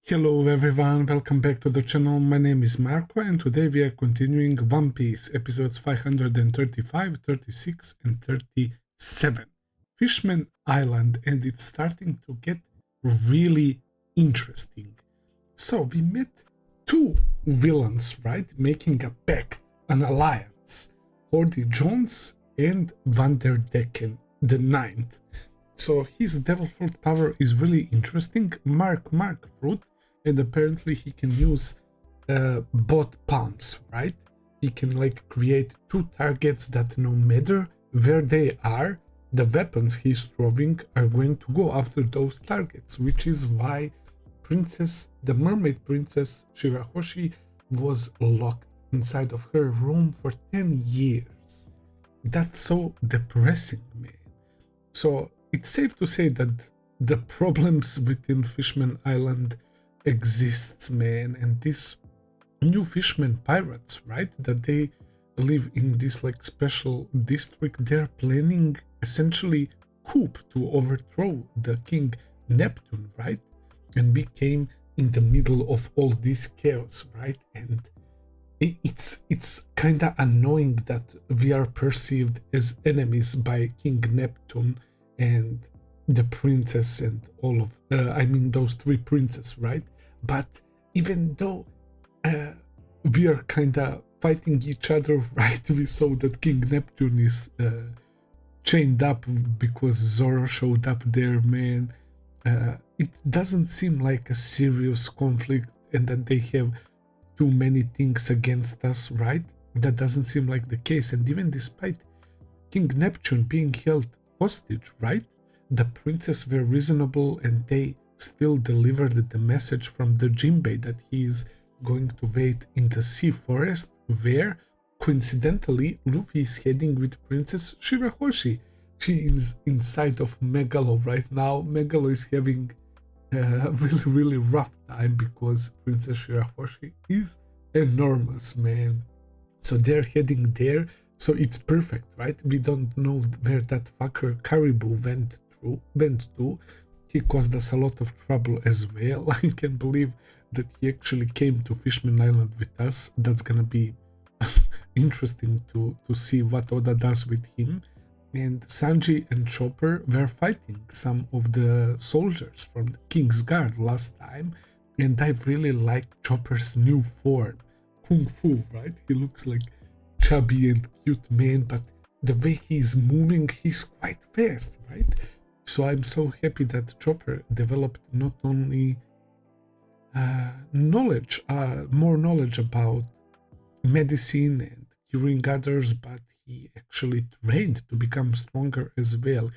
Hello everyone, welcome back to the channel. My name is Marco and today we are continuing One Piece episodes 535, 36 and 37. Fishmen Island, and it's starting to get really interesting. So we met two villains, right? Making a pact, an alliance. Hordy Jones and Vander Decken, the ninth. So his devil fruit power is really interesting. Mark fruit, and apparently he can use both palms, right? He can like create two targets that no matter where they are, the weapons he's throwing are going to go after those targets, which is why the mermaid princess Shirahoshi was locked inside of her room for 10 years. That's so depressing, man. So it's safe to say that the problems within Fishmen Island exists, man, and these new fishermen pirates, right, that they live in this like special district, they're planning essentially coup to overthrow the king Neptune, right, and we came in the middle of all this chaos, right, and it's kind of annoying that we are perceived as enemies by King Neptune and the princess and all of those three princes, right? But even though we are kind of fighting each other, right, we saw that King Neptune is chained up because Zoro showed up there, man. It doesn't seem like a serious conflict and that they have too many things against us, right? That doesn't seem like the case. And even despite King Neptune being held hostage, right, the princes were reasonable and they still delivered the message from the Jinbei that he is going to wait in the sea forest, where coincidentally Luffy is heading with Princess Shirahoshi. She is inside of Megalo right now. Megalo is having a really rough time because Princess Shirahoshi is enormous, man. So they're heading there. So it's perfect, right? We don't know where that fucker Caribou went to. He caused us a lot of trouble as well. I can't believe that he actually came to Fishmen Island with us. That's gonna be interesting to see what Oda does with him. And Sanji and Chopper were fighting some of the soldiers from the King's Guard last time. And I really like Chopper's new form. Kung Fu, right? He looks like chubby and cute man, but the way he's moving, he's quite fast, right? So I'm so happy that Chopper developed not only more knowledge about medicine and curing others, but he actually trained to become stronger as well.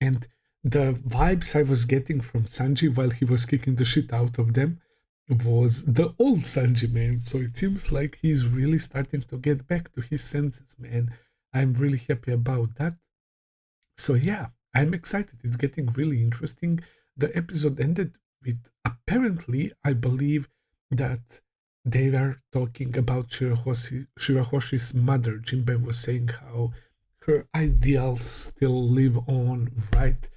And the vibes I was getting from Sanji while he was kicking the shit out of them was the old Sanji, man. So it seems like he's really starting to get back to his senses, man. I'm really happy about that. So yeah, I'm excited. It's getting really interesting. The episode ended with, apparently, I believe that they were talking about Shirahoshi's mother. Jinbei was saying how her ideals still live on, right?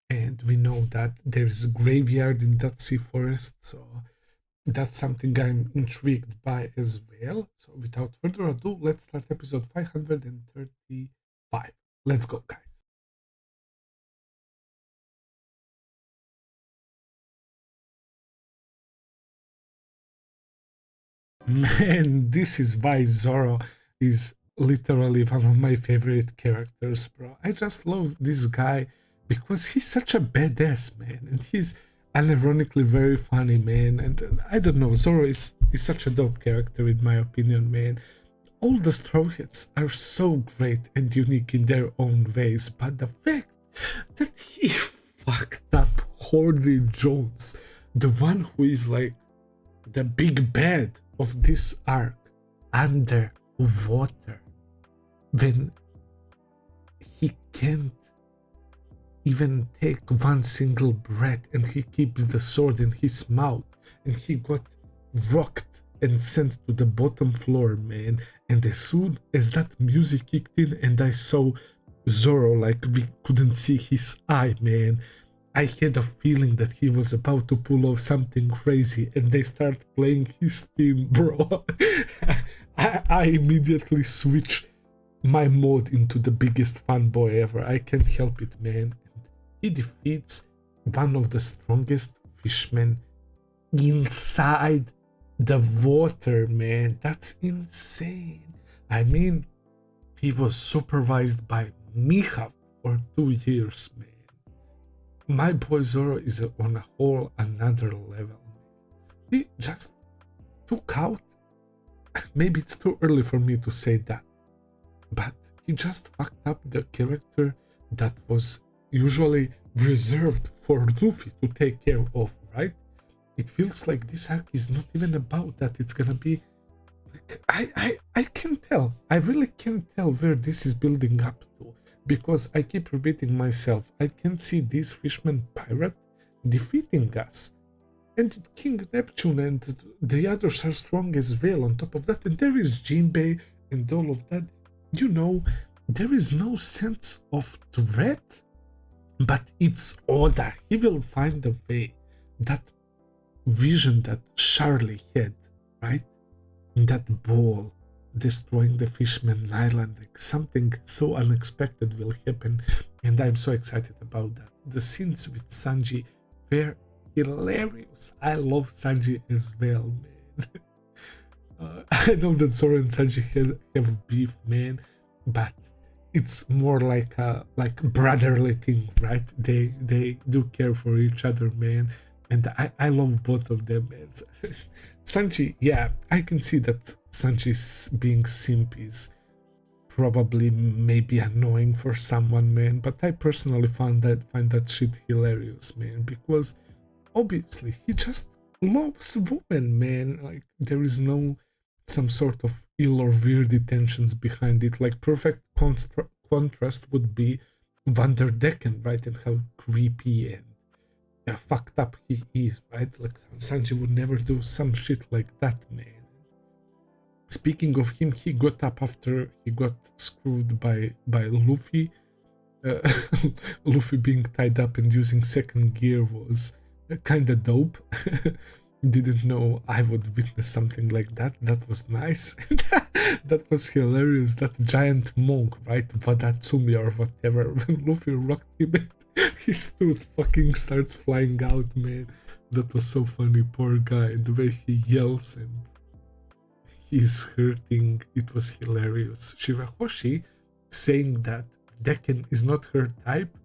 And we know that there's a graveyard in that sea forest, so that's something I'm intrigued by as well. So without further ado, let's start episode 535. Let's go, guys. Man, this is why Zoro is literally one of my favorite characters, bro. I just love this guy because he's such a badass, man, and he's unironically very funny, man. And I don't know, Zoro is such a dope character in my opinion, man. All the Straw Hats are so great and unique in their own ways, but the fact that he fucked up Hordy Jones, the one who is like the big bad of this arc, under water, when he can't even take one single breath and he keeps the sword in his mouth, and he got rocked and sent to the bottom floor, man. And as soon as that music kicked in and I saw Zoro, like we couldn't see his eye, man, I had a feeling that he was about to pull off something crazy, and they start playing his team, bro. I immediately switch my mode into the biggest fanboy ever. I can't help it, man. And he defeats one of the strongest fishmen inside the water, man. That's insane. I mean, he was supervised by Miha for 2 years, man. My boy Zoro is on a whole another level. He just took out, maybe it's too early for me to say that, but he just fucked up the character that was usually reserved for Luffy to take care of, right? It feels like this arc is not even about that. It's gonna be like, I can't tell. I really can't tell where this is building up to, because I keep repeating myself. I can't see this Fishman pirate defeating us. And King Neptune and the others are strong as well on top of that. And there is Jinbei and all of that. You know, there is no sense of threat, but it's Oda. He will find a way. That vision that Charlie had, right? In that ball, destroying the Fishmen Island, like something so unexpected will happen, and I'm so excited about that. The scenes with Sanji were hilarious. I love Sanji as well, man. I know that Zoro and Sanji have beef, man, but it's more like a brotherly thing, right? They do care for each other, man, and I love both of them, man. Sanji, yeah, I can see that Sanji's being simp is probably maybe annoying for someone, man, but I personally find that shit hilarious, man, because obviously he just loves women, man. Like, there is no some sort of ill or weird intentions behind it. Like, perfect contrast would be Vander Decken, right? And how creepy and fucked up he is, right? Like, Sanji would never do some shit like that, man. Speaking of him, he got up after he got screwed by Luffy. Luffy being tied up and using second gear was kinda dope. Didn't know I would witness something like that. That was nice. That was hilarious. That giant monk, right? Wadatsumi or whatever. When Luffy rocked him, his tooth fucking starts flying out, man. That was so funny. Poor guy. The way he yells and he's hurting. It was hilarious. Shirahoshi saying that Decken is not her type.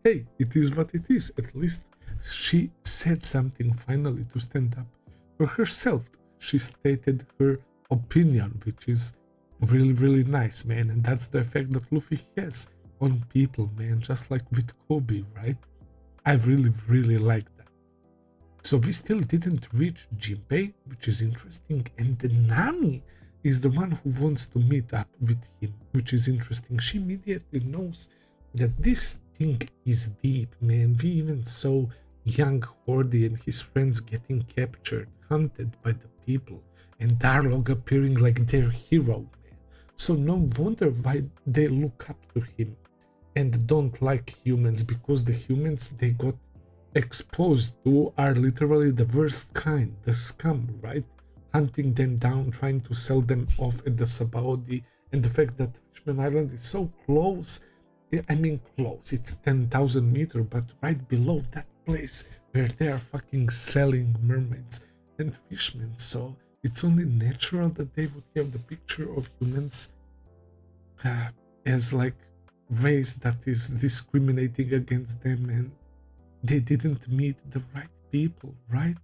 Hey, it is what it is. At least she said something finally to stand up for herself. She stated her opinion, which is really, really nice, man. And that's the effect that Luffy has on people, man. Just like with Kobe, right? I really, really like that. So we still didn't reach Jinbei, which is interesting. And Nami is the one who wants to meet up with him, which is interesting. She immediately knows that this thing is deep, man. We even saw young Hordy and his friends getting captured, hunted by the people, and Darlog appearing like their hero, man. So no wonder why they look up to him and don't like humans, because the humans they got exposed to are literally the worst kind, the scum, right? Hunting them down, trying to sell them off at the Sabaody, and the fact that Fishmen Island is so close. I mean close, it's 10,000 meters, but right below that place where they are fucking selling mermaids and fishmen, so it's only natural that they would have the picture of humans as like race that is discriminating against them, and they didn't meet the right people, right?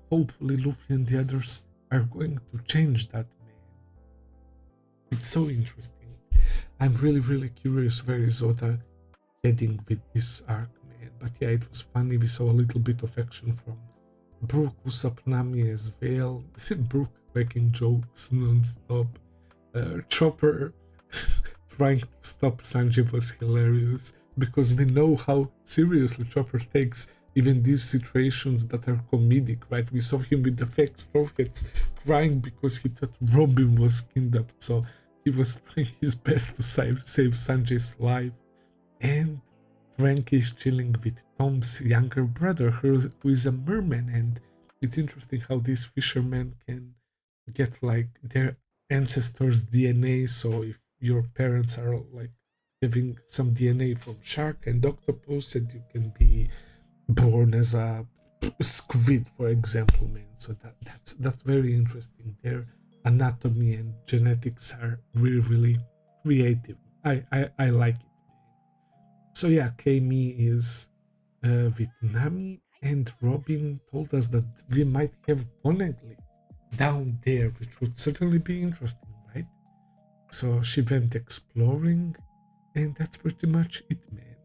Hopefully Luffy and the others are going to change that, man. It's so interesting. I'm really, really curious where is Oda heading with this arc, man. But yeah, it was funny. We saw a little bit of action from Brook Usapnami as well. Brook making jokes non-stop. Chopper trying to stop Sanji was hilarious, because we know how seriously Chopper takes even these situations that are comedic, right? We saw him with the fake straw hats crying because he thought Robin was kidnapped, so he was trying his best to save Sanji's life. And Frank is chilling with Tom's younger brother, who is a merman, and it's interesting how these fishermen can get like their ancestors' DNA. So if your parents are like having some DNA from shark and octopus, and you can be born as a squid, for example, man. So that's very interesting. Their anatomy and genetics are really creative. I like it. So yeah, Kami is Vietnamese, and Robin told us that we might have Poneglyph down there, which would certainly be interesting, right? So she went exploring, and that's pretty much it, man.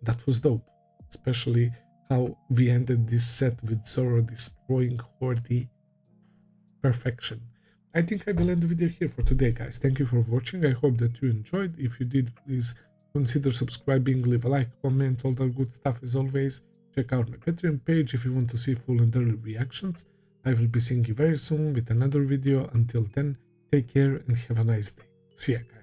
That was dope, especially how we ended this set with Zoro destroying Hordy. Perfection. I think I will end the video here for today, guys. Thank you for watching. I hope that you enjoyed. If you did, please consider subscribing, leave a like, comment, all that good stuff as always. Check out my Patreon page if you want to see full and early reactions. I will be seeing you very soon with another video. Until then, take care and have a nice day. See ya, guys.